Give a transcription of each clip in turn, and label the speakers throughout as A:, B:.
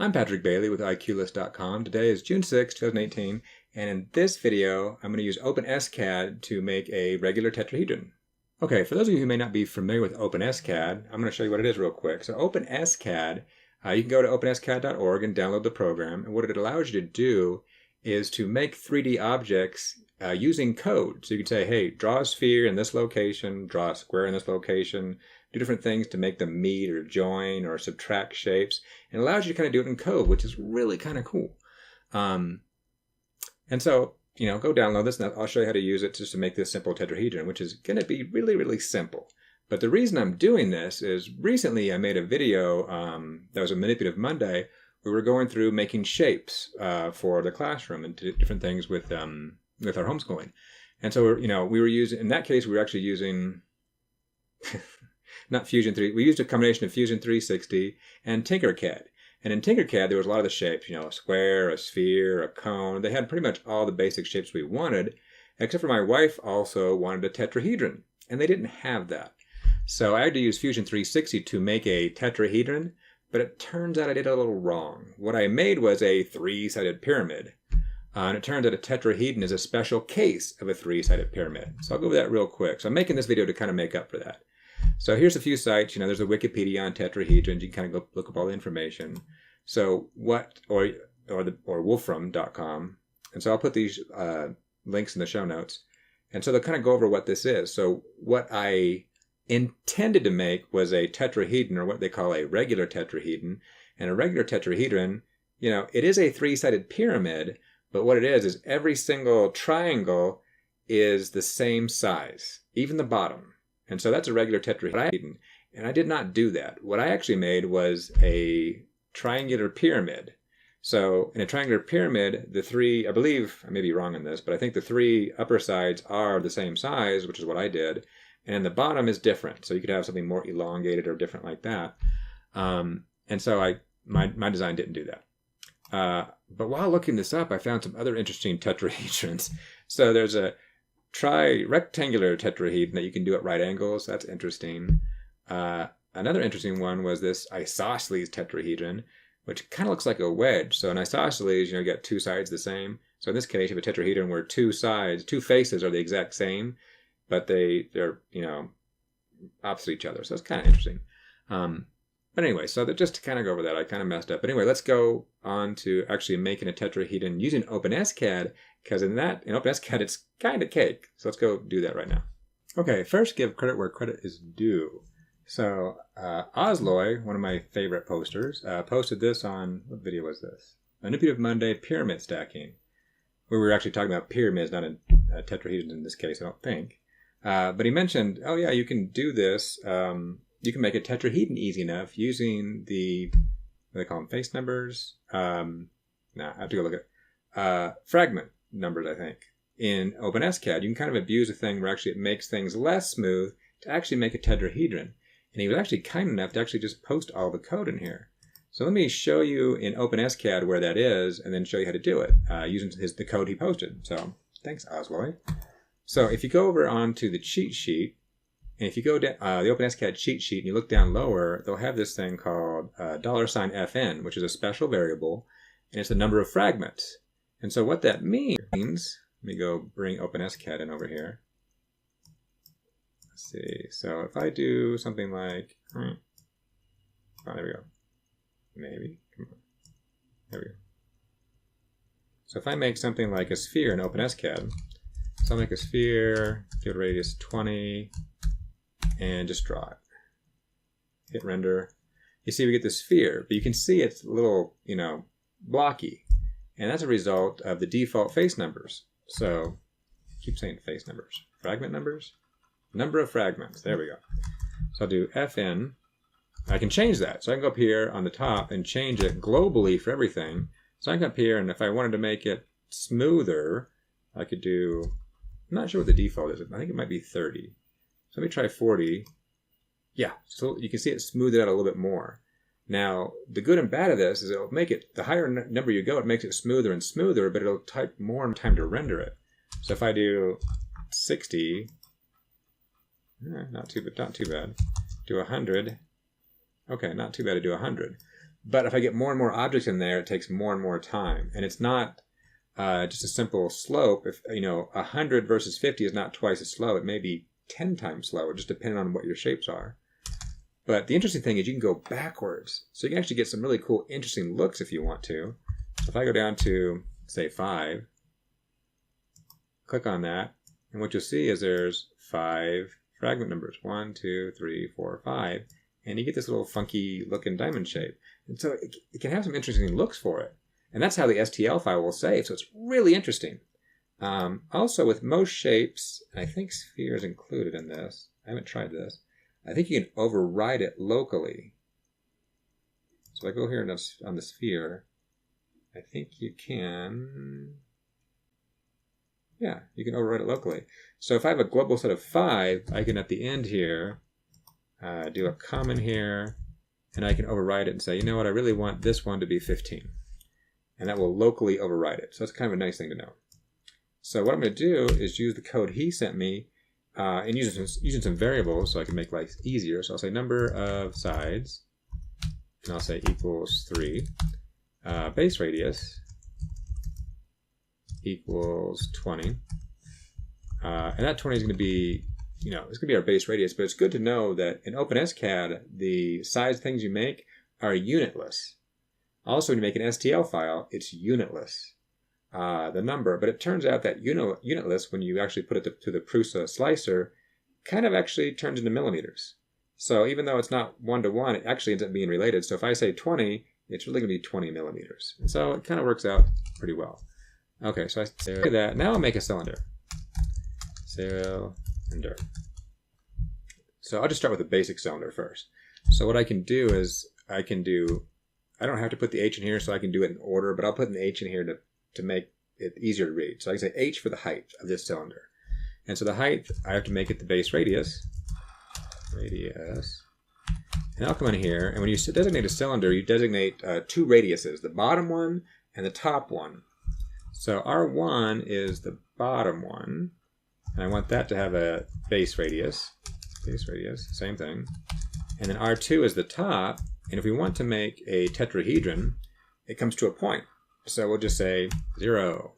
A: I'm Patrick Bailey with IQlist.com. Today is June 6, 2018, and in this video, I'm going to use Openscad to make a regular tetrahedron. Okay, for those of you who may not be familiar with Openscad, I'm going to show you what it is real quick. So Openscad, you can go to openscad.org and download the program, and what it allows you to do is to make 3D objects using code. So you can say, hey, draw a sphere in this location, draw a square in this location, do different things to make them meet or join or subtract shapes. And it allows you to kind of do it in code, which is really kind of cool. And so, go download this and I'll show you how to use it just to make this simple tetrahedron, which is going to be really, really simple. But the reason I'm doing this is recently I made a video that was a Manipulative Monday. We were going through making shapes for the classroom and different things with our homeschooling. And so we were using, in that case, we were actually using not Fusion 3. We used a combination of Fusion 360 and Tinkercad. And in Tinkercad, there was a lot of the shapes, a square, a sphere, a cone. They had pretty much all the basic shapes we wanted, except for my wife also wanted a tetrahedron, and they didn't have that. So I had to use Fusion 360 to make a tetrahedron, but it turns out I did a little wrong. What I made was a three-sided pyramid. And it turns out a tetrahedron is a special case of a three-sided pyramid. So I'll go over that real quick. So I'm making this video to kind of make up for that. So here's a few sites. There's a Wikipedia on tetrahedrons. You can kind of go look up all the information. So or wolfram.com. And so I'll put these links in the show notes. And so they'll kind of go over what this is. So what I intended to make was a tetrahedron, or what they call a regular tetrahedron. And a regular tetrahedron, it is a three-sided pyramid, but what it is every single triangle is the same size, even the bottom. And so that's a regular tetrahedron. And I did not do that. What I actually made was a triangular pyramid. So in a triangular pyramid, the three, I believe, I may be wrong on this, but I think the three upper sides are the same size, which is what I did. And the bottom is different. So you could have something more elongated or different like that. And so my design didn't do that. But while looking this up, I found some other interesting tetrahedrons. So there's a rectangular tetrahedron that you can do at right angles. That's interesting. Another interesting one was this Isosceles Tetrahedron, which kind of looks like a wedge. So in Isosceles, you get two sides the same. So in this case, you have a tetrahedron where two faces are the exact same, but they're opposite each other. So it's kind of interesting. But anyway, so just to kind of go over that, I kind of messed up. But anyway, let's go on to actually making a tetrahedron using Openscad, because in Openscad, it's kind of cake. So let's go do that right now. Okay, first give credit where credit is due. So Osloy, one of my favorite posters, posted this on, what video was this? Manipulative Monday Pyramid Stacking, where we were actually talking about pyramids, not a tetrahedron in this case, I don't think. But he mentioned, oh yeah, you can do this. You can make a tetrahedron easy enough using the, what do they call them, face numbers? I have to go look at fragment numbers, I think. In Openscad, you can kind of abuse a thing where actually it makes things less smooth to actually make a tetrahedron. And he was actually kind enough to actually just post all the code in here. So let me show you in Openscad where that is, and then show you how to do it using the code he posted. So thanks, Osloy. So if you go over onto the cheat sheet, and if you go down the Openscad cheat sheet and you look down lower, they'll have this thing called $FN, which is a special variable, and it's the number of fragments. And so what that means, let me go bring Openscad in over here. Let's see. So if I do something like, oh, there we go. Maybe. Come on. There we go. So if I make something like a sphere in Openscad, so I'll make a sphere, give it a radius 20, and just draw it. Hit render. You see we get the sphere, but you can see it's a little, blocky. And that's a result of the default face numbers. So, keep saying face numbers. Fragment numbers? Number of fragments. There we go. So I'll do FN. I can change that. So I can go up here on the top and change it globally for everything. So I can go up here, and if I wanted to make it smoother, I could do, I'm not sure what the default is. I think it might be 30. So let me try 40. Yeah, so you can see it smoothed it out a little bit more. Now, the good and bad of this is it'll make it, the higher number you go, it makes it smoother and smoother, but it'll take more time to render it. So if I do 60, not too bad. Do 100. Okay, not too bad to do 100. But if I get more and more objects in there, it takes more and more time. And it's not just a simple slope. If 100 versus 50 is not twice as slow, it may be 10 times slower, just depending on what your shapes are. But the interesting thing is you can go backwards. So you can actually get some really cool, interesting looks if you want to. So if I go down to, say, 5, click on that, and what you'll see is there's 5 fragment numbers. 1, 2, 3, 4, 5. And you get this little funky looking diamond shape. And so it can have some interesting looks for it. And that's how the STL file will save. So it's really interesting. Also, with most shapes, I think sphere is included in this. I haven't tried this. I think you can override it locally. So if I go here on the sphere, I think you can... Yeah, you can override it locally. So if I have a global set of 5, I can at the end here do a comment here, and I can override it and say, you know what, I really want this one to be 15. And that will locally override it. So that's kind of a nice thing to know. So what I'm going to do is use the code he sent me and using some variables so I can make life easier. So I'll say number of sides, and I'll say equals 3. Base radius equals 20. And that 20 is going to be, it's going to be our base radius, but it's good to know that in Openscad, the size things you make are unitless. Also, when you make an STL file, it's unitless, the number. But it turns out that unitless, when you actually put it to the Prusa slicer, kind of actually turns into millimeters. So even though it's not 1-to-1, it actually ends up being related. So if I say 20, it's really going to be 20 millimeters. And so it kind of works out pretty well. Okay, so I say that. Now I'll make a cylinder. Cylinder. So I'll just start with a basic cylinder first. So what I can do is I don't have to put the H in here, so I can do it in order, but I'll put an H in here to make it easier to read. So I can say H for the height of this cylinder. And so the height, I have to make it the base radius. And I'll come in here, and when you designate a cylinder, you designate 2 radiuses, the bottom one and the top one. So R1 is the bottom one, and I want that to have a base radius, same thing. And then R2 is the top, and if we want to make a tetrahedron, it comes to a point. So we'll just say 0.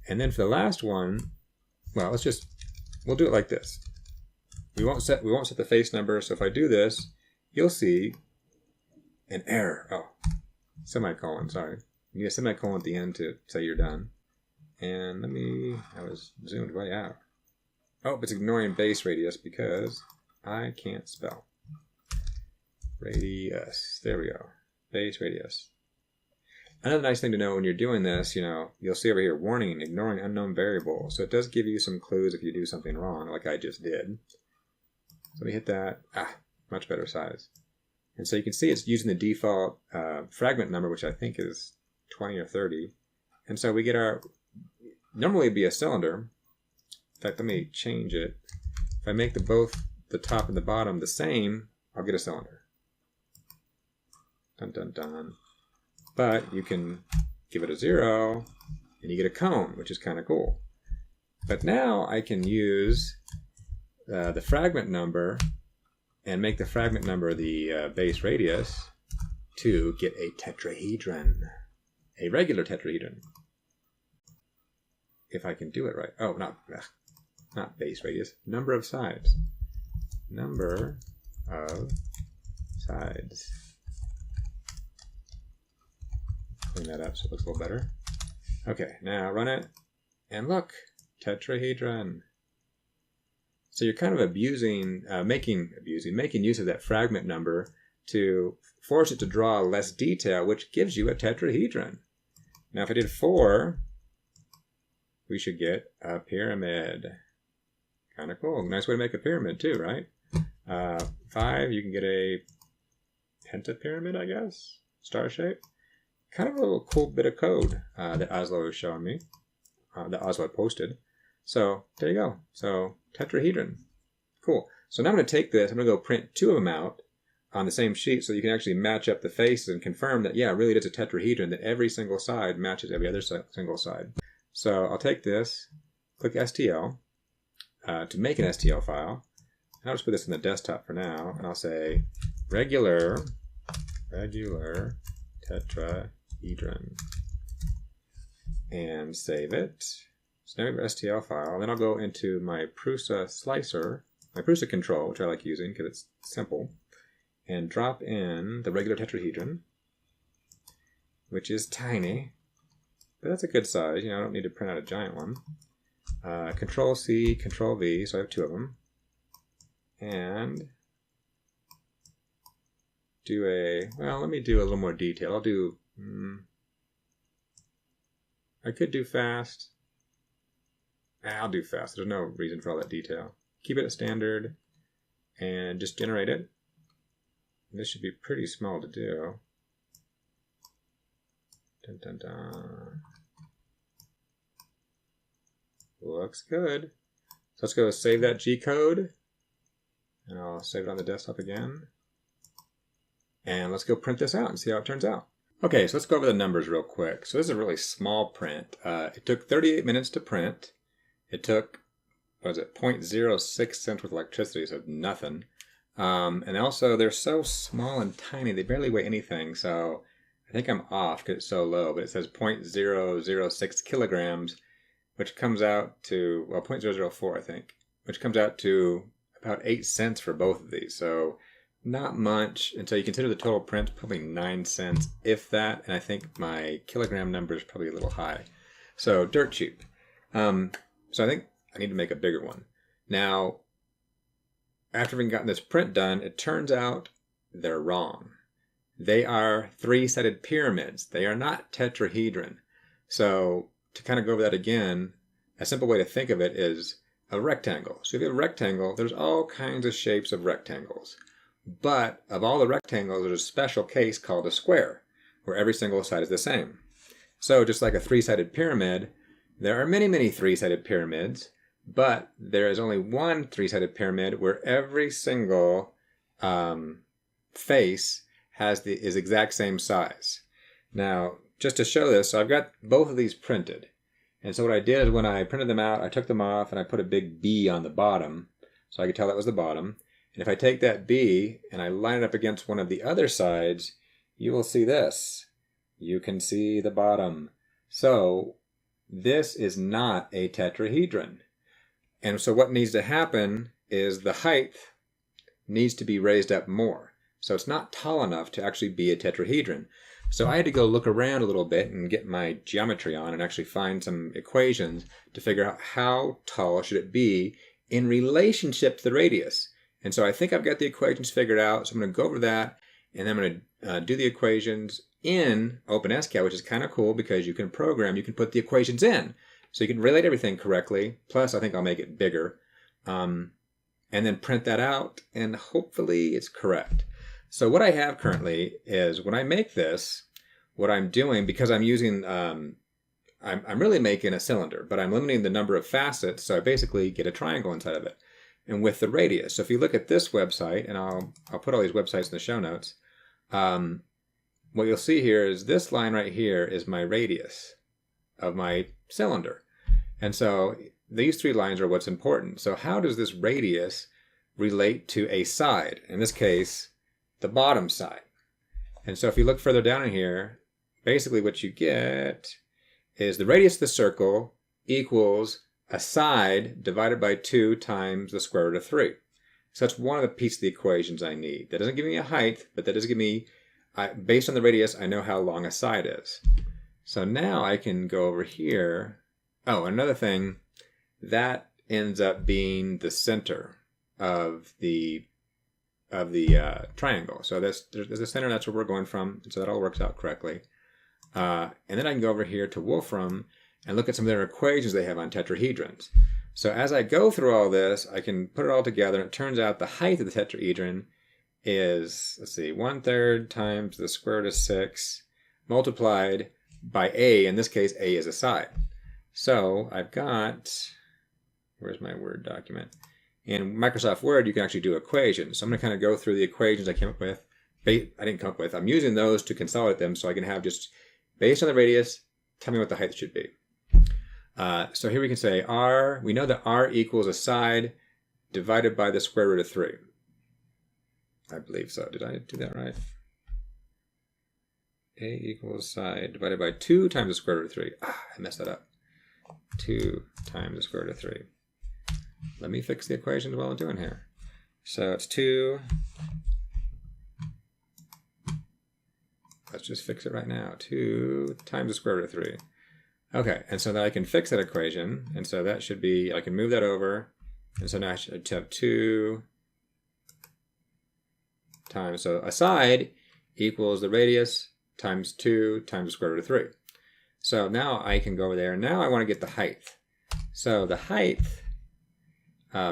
A: And then for the last one, well, we'll do it like this. We won't set the face number, so if I do this, you'll see an error. Oh, semicolon, sorry. You get a semicolon at the end to say you're done. And I was zoomed way out. Oh, it's ignoring base radius because I can't spell. Radius, there we go. Base radius. Another nice thing to know when you're doing this, you'll see over here, warning, ignoring unknown variable. So it does give you some clues if you do something wrong, like I just did. So we hit that. Much better size. And so you can see it's using the default fragment number, which I think is 20 or 30. And so we get normally it'd be a cylinder. In fact, let me change it. If I make both the top and the bottom the same, I'll get a cylinder. Dun, dun, dun. But you can give it a 0, and you get a cone, which is kind of cool. But now I can use the fragment number and make the fragment number the base radius to get a tetrahedron, a regular tetrahedron. If I can do it right. Oh, not base radius. Number of sides. Number of sides. Clean that up so it looks a little better. Okay, now run it, and look, tetrahedron. So you're kind of making use of that fragment number to force it to draw less detail, which gives you a tetrahedron. Now if I did 4, we should get a pyramid. Kind of cool. Nice way to make a pyramid too, right? 5, you can get a pentapyramid, I guess? Star shape. Kind of a little cool bit of code that Oslo is showing me, that Oslo posted. So there you go. So tetrahedron. Cool. So now I'm going to take this, I'm going to go print 2 of them out on the same sheet so you can actually match up the faces and confirm that, yeah, really it is a tetrahedron, that every single side matches every other single side. So I'll take this, click STL to make an STL file. I'll just put this in the desktop for now, and I'll say regular regular tetrahedron, and save it. So now we have an STL file. Then I'll go into my Prusa slicer, my Prusa control, which I like using because it's simple, and drop in the regular tetrahedron, which is tiny, but that's a good size. You know, I don't need to print out a giant one. Control C, Control V, so I have two of them. And do well, let me do a little more detail. I'll do, I could do fast. I'll do fast. There's no reason for all that detail. Keep it at standard and just generate it. And this should be pretty small to do. Dun, dun, dun. Looks good. So let's go save that G code. And I'll save it on the desktop again. And let's go print this out and see how it turns out. Okay, so let's go over the numbers real quick. So this is a really small print. It took 38 minutes to print. It took, what was it, 0.06 cents with electricity, so nothing. And also, they're so small and tiny, they barely weigh anything, so I think I'm off because it's so low, but it says 0.006 kilograms, which comes out to, well, 0.004, I think, which comes out to about 8 cents for both of these, so not much. And so you consider the total print probably 9 cents, if that, and I think my kilogram number is probably a little high. So dirt cheap. So I think I need to make a bigger one. Now, after having gotten this print done, it turns out they're wrong. They are three-sided pyramids. They are not tetrahedron. So to kind of go over that again, a simple way to think of it is a rectangle. So if you have a rectangle, there's all kinds of shapes of rectangles. But of all the rectangles, there's a special case called a square, where every single side is the same. So just like a three-sided pyramid, there are many, many three-sided pyramids, but there is only one three-sided pyramid where every single face is exact same size. Now, just to show this, so I've got both of these printed. And so what I did is when I printed them out, I took them off and I put a big B on the bottom, so I could tell that was the bottom. And if I take that B and I line it up against one of the other sides, you will see this. You can see the bottom. So this is not a tetrahedron. And so what needs to happen is the height needs to be raised up more. So it's not tall enough to actually be a tetrahedron. So I had to go look around a little bit and get my geometry on and actually find some equations to figure out how tall should it be in relationship to the radius. And so I think I've got the equations figured out. So I'm going to go over that and then I'm going to do the equations in Openscad, which is kind of cool because you can program, you can put the equations in. So you can relate everything correctly. Plus, I think I'll make it bigger. And then print that out, and hopefully it's correct. So what I have currently is when I make this, what I'm doing, because I'm using, I'm really making a cylinder, but I'm limiting the number of facets, so I basically get a triangle inside of it. And with the radius, so if you look at this website, and I'll put all these websites in the show notes, what you'll see here is this line right here is my radius of my cylinder. And so these three lines are what's important. So how does this radius relate to a side? In this case, the bottom side. And so if you look further down in here, basically what you get is the radius of the circle equals a side divided by 2 times the square root of 3. So that's one of the pieces of the equations I need. That doesn't give me a height, but that does give me, based on the radius, I know how long a side is. So now I can go over here. Oh, another thing, that ends up being the center of the triangle. So there's the center, that's where we're going from. So that all works out correctly. And then I can go over here to Wolfram and look at some of their equations they have on tetrahedrons. So as I go through all this, I can put it all together, and it turns out the height of the tetrahedron is, let's see, 1/3 times the square root of 6 multiplied by A. In this case, A is a side. So I've got, where's my Word document? In Microsoft Word, you can actually do equations. So I'm going to kind of go through the equations I came up with. I didn't come up with. I'm using those to consolidate them so I can have just, based on the radius, tell me what the height should be. So here we can say R, we know that R equals a side divided by the square root of 3. I believe so. Did I do that right? a equals side divided by 2 times the square root of 3. Ah, I messed that up. 2 times the square root of 3. Let me fix the equations while I'm doing here. So it's 2. Let's just fix it right now. 2 times the square root of 3. Okay, and so then I can fix that equation, and so that should be, I can move that over, and so now I should have 2 times, so a side equals the radius times 2 times the square root of 3. So now I can go over there, and now I want to get the height. So the height,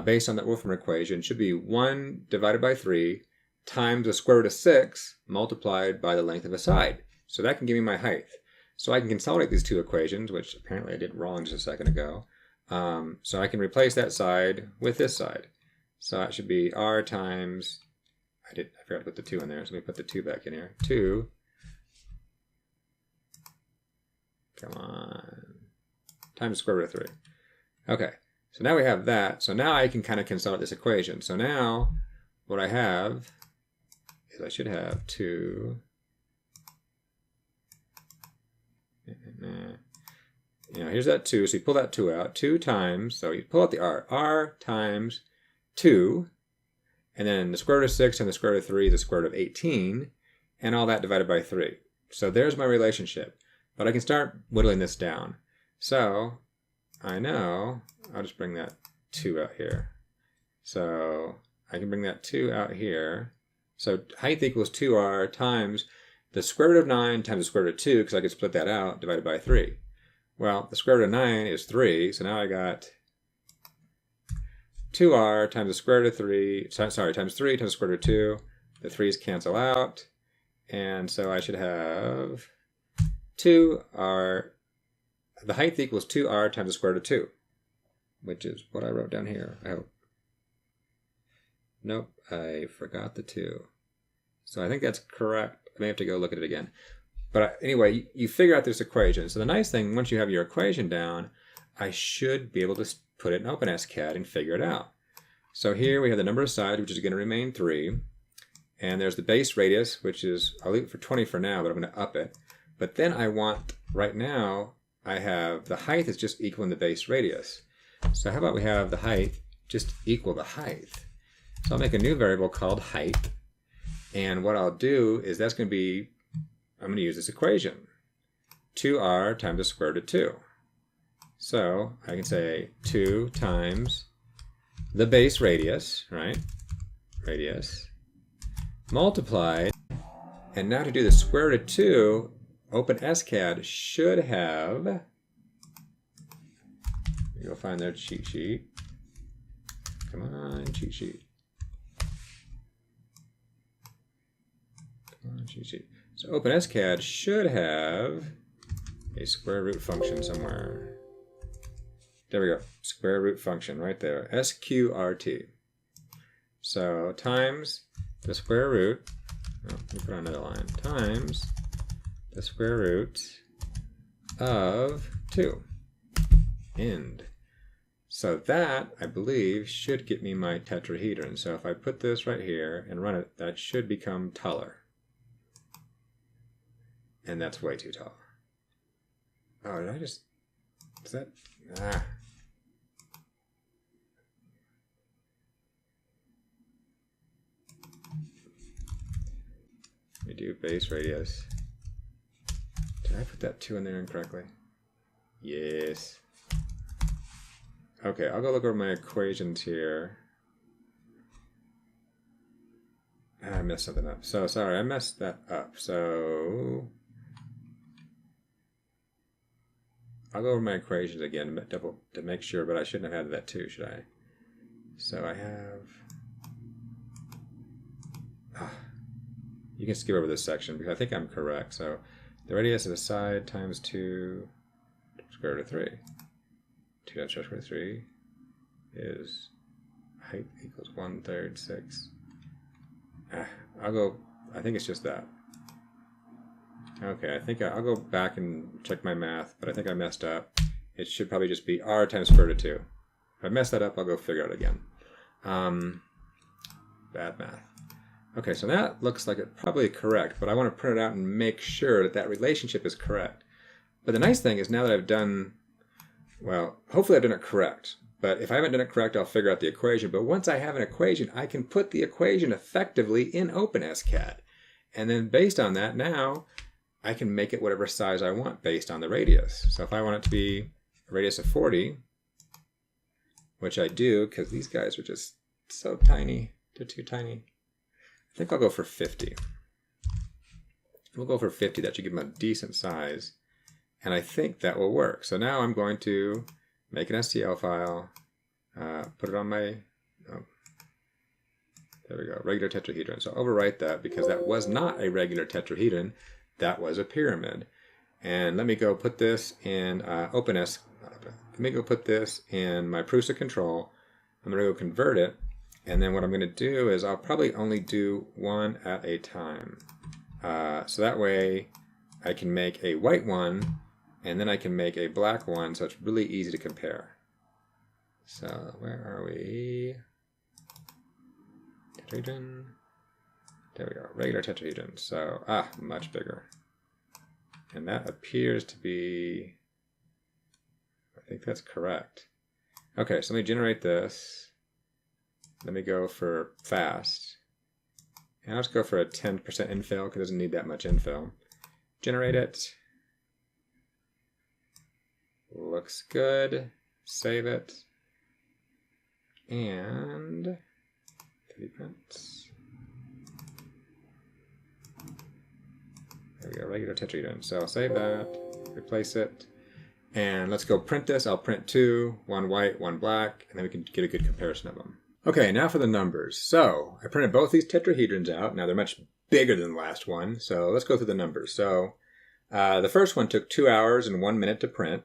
A: based on that Wolfram equation, should be 1 divided by 3 times the square root of 6 multiplied by the length of a side. So that can give me my height. So I can consolidate these two equations, which apparently I did wrong just a second ago. So I can replace that side with this side. So that should be r times, I forgot to put the 2 in there, so let me put the 2 back in here. 2, come on, times the square root of 3. Okay, so now we have that. So now I can kind of consolidate this equation. So now what I have is I should have 2, here's that 2, so you pull that 2 out. 2 times, so you pull out the r times 2, and then the square root of 6 and the square root of 3 is the square root of 18, and all that divided by 3. So there's my relationship. But I can start whittling this down. So I know, I'll just bring that 2 out here. So I can bring that 2 out here. So height equals 2r times the square root of 9 times the square root of 2, because I could split that out, divided by 3. Well, the square root of 9 is 3, so now I got 2r times the square root of 3, sorry, times 3 times the square root of 2. The 3's cancel out, and so I should have 2r, the height equals 2r times the square root of 2, which is what I wrote down here, I hope. Nope, I forgot the 2. So I think that's correct. I may have to go look at it again. But anyway, you figure out this equation. So the nice thing, once you have your equation down, I should be able to put it in Openscad and figure it out. So here we have the number of sides, which is going to remain 3. And there's the base radius, which is, I'll leave it for 20 for now, but I'm going to up it. But then I want, right now, I have the height is just equaling the base radius. So how about we have the height just equal the height? So I'll make a new variable called height. And what I'll do is that's going to be, I'm going to use this equation. 2r times the square root of 2. So I can say 2 times the base radius, right? Radius. Multiplied. And now to do the square root of 2, Openscad should have, you'll find their cheat sheet. Come on, cheat sheet. So Openscad should have a square root function somewhere. There we go. Square root function right there. SQRT. So times the square root, let me put on another line, times the square root of 2. End. So that, I believe, should get me my tetrahedron. So if I put this right here and run it, that should become taller. And that's way too tall. Oh, did I just... Is that... Ah. Let me do base radius. Did I put that 2 in there incorrectly? Yes. Okay, I'll go look over my equations here. I messed something up. So, sorry, I messed that up. So... I'll go over my equations again to make sure, but I shouldn't have had that 2, should I? So I have... you can skip over this section because I think I'm correct. So the radius of the side times 2 square root of 3. 2 times square root of 3 is height equals 1/3 6. I'll go, I think it's just that. Okay, I think I'll go back and check my math, but I think I messed up. It should probably just be r times square root of 2. If I mess that up, I'll go figure it out again. Bad math. Okay, so that looks like it's probably correct, but I want to print it out and make sure that that relationship is correct. But the nice thing is now that I've done, well, hopefully I've done it correct. But if I haven't done it correct, I'll figure out the equation. But once I have an equation, I can put the equation effectively in Openscad. And then based on that, now I can make it whatever size I want based on the radius. So if I want it to be a radius of 40, which I do because these guys are just so tiny. They're too tiny. I think I'll go for 50. We'll go for 50. That should give them a decent size. And I think that will work. So now I'm going to make an STL file, put it on my, oh, there we go, regular tetrahedron. So overwrite that because that was not a regular tetrahedron. That was a pyramid. And let me go put this in let me go put this in my proofs of control. I'm going to go convert it. And then what I'm going to do is I'll probably only do one at a time. So that way I can make a white one and then I can make a black one, so it's really easy to compare. So where are we? Tetrahedron. There we go, regular tetrahedron. So, much bigger. And that appears to be, I think that's correct. Okay, so let me generate this. Let me go for fast. And I'll just go for a 10% infill because it doesn't need that much infill. Generate it. Looks good. Save it. And 3 prints. There we go, regular tetrahedron. So I'll save that, replace it. And let's go print this. I'll print 2, one white, one black, and then we can get a good comparison of them. Okay, now for the numbers. So I printed both these tetrahedrons out. Now they're much bigger than the last one. So let's go through the numbers. So the first one took 2 hours and 1 minute to print.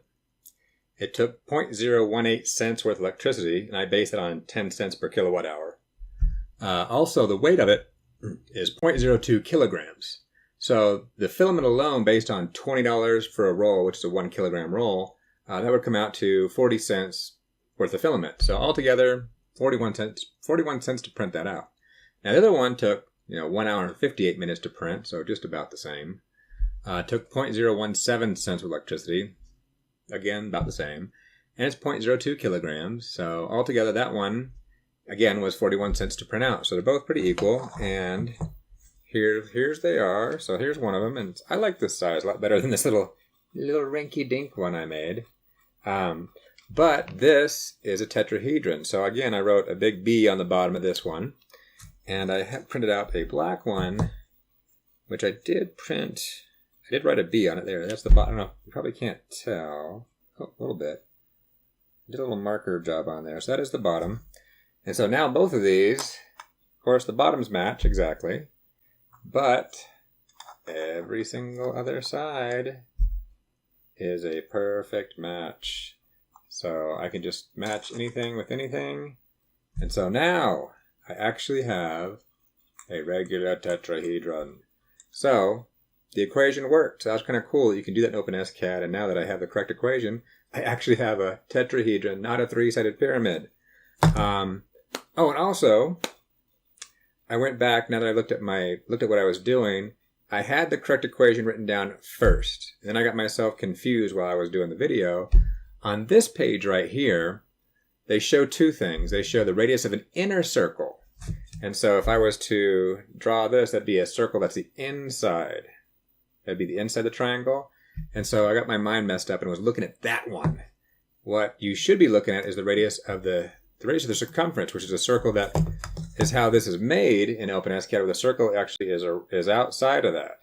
A: It took 0.018 cents worth of electricity, and I base it on 10 cents per kilowatt hour. Also, the weight of it is 0.02 kilograms. So the filament alone, based on $20 for a roll, which is a 1 kilogram roll, that would come out to 40 cents worth of filament. So altogether, 41 cents to print that out. Now the other one took 1 hour and 58 minutes to print, so just about the same. Took 0.017 cents with electricity, again about the same, and it's 0.02 kilograms. So altogether that one, again, was 41 cents to print out. So they're both pretty equal, and here's they are. So here's one of them, and I like this size a lot better than this little rinky-dink one I made. But this is a tetrahedron. So again, I wrote a big B on the bottom of this one. And I have printed out a black one, which I did print. I did write a B on it there. That's the bottom. I don't know. You probably can't tell. Oh, a little bit. I did a little marker job on there. So that is the bottom. And so now both of these, of course, the bottoms match exactly. But every single other side is a perfect match. So I can just match anything with anything. And so now I actually have a regular tetrahedron. So the equation worked. So that was kind of cool. You can do that in Openscad. And now that I have the correct equation, I actually have a tetrahedron, not a three-sided pyramid. Oh, and also, I went back, now that I looked at what I was doing, I had the correct equation written down first. And then I got myself confused while I was doing the video. On this page right here, they show two things. They show the radius of an inner circle. And so if I was to draw this, that'd be a circle that's the inside. That'd be the inside of the triangle. And so I got my mind messed up and was looking at that one. What you should be looking at is the radius of the circumference, which is a circle that is how this is made in Openscad, where the circle actually is outside of that.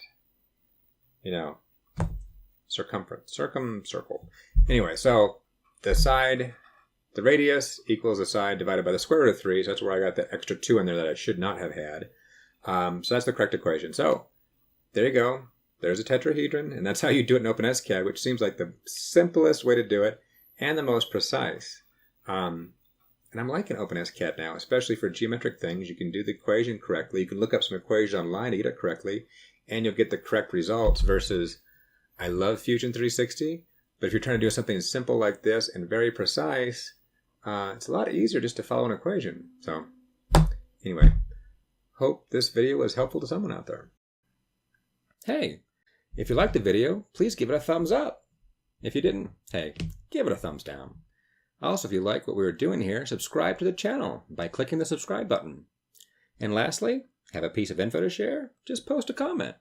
A: Circumference, circle. Anyway, so the radius equals the side divided by the square root of 3, so that's where I got that extra 2 in there that I should not have had. So that's the correct equation. So there you go. There's a tetrahedron, and that's how you do it in Openscad, which seems like the simplest way to do it and the most precise. And I'm liking Openscad now, especially for geometric things. You can do the equation correctly. You can look up some equations online to get it correctly, and you'll get the correct results versus, I love Fusion 360, but if you're trying to do something simple like this and very precise, it's a lot easier just to follow an equation. So anyway, hope this video was helpful to someone out there. Hey, if you liked the video, please give it a thumbs up. If you didn't, hey, give it a thumbs down. Also, if you like what we're doing here, subscribe to the channel by clicking the subscribe button. And lastly, have a piece of info to share? Just post a comment.